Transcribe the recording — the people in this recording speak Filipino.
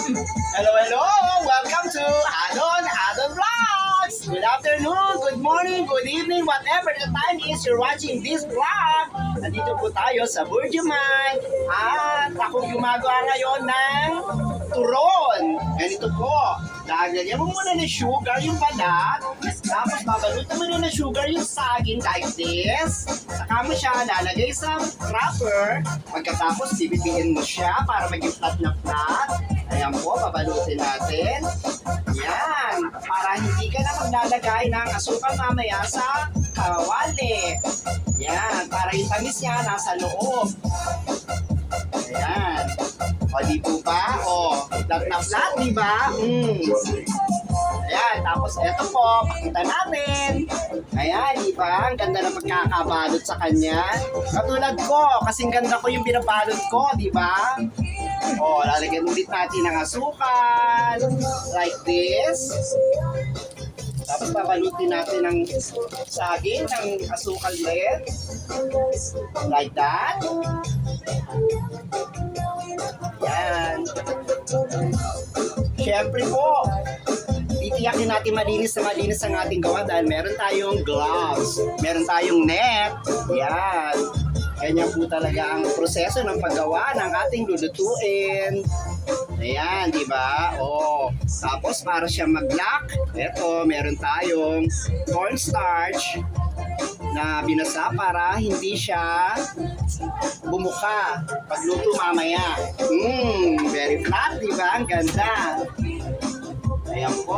Hello, hello! Welcome to Adon Vlogs! Good afternoon, good morning, good evening, whatever the time is you're watching this vlog. Nandito po tayo sa Burjuman at ako gumagawa ngayon ng turon. Ganito po. Lagyan mo muna ng sugar yung balat, tapos babalutan mo na ng sugar yung saging like this. Saka mo siya lalagay sa wrapper. Pagkatapos, bibitiin mo siya para maging flat na flat. Ayan po, babalutin natin. Yan, para hindi ka na maglalagay ng asukal mamaya sa kawali. Yan, para yung tamis niya nasa loob. Ayan. O, di po ba? O, flat na flat, di ba? Ayan, tapos eto po, pakita natin. Ayan, di ba? Ang ganda na pagkakabalot sa kanya. Katulad ko, kasing ganda ko yung binabalot ko, di ba? O, lalagyan ulit natin ng asukal. Like this. Tapos babalutin natin ng saging, ng asukal ulit. Like that. Yan. Siyempre po, titiyakin natin malinis ang ating gawa dahil meron tayong gloves, meron tayong net. Yan. Ganyan po talaga ang proseso ng paggawa ng ating lulutuin. Ayan, di ba? Oh, tapos para siya mag-lock, eto, meron tayong cornstarch na binasa para hindi siya bumuka pagluto mamaya. Very flat, di ba? Ang ganda. Ayan po.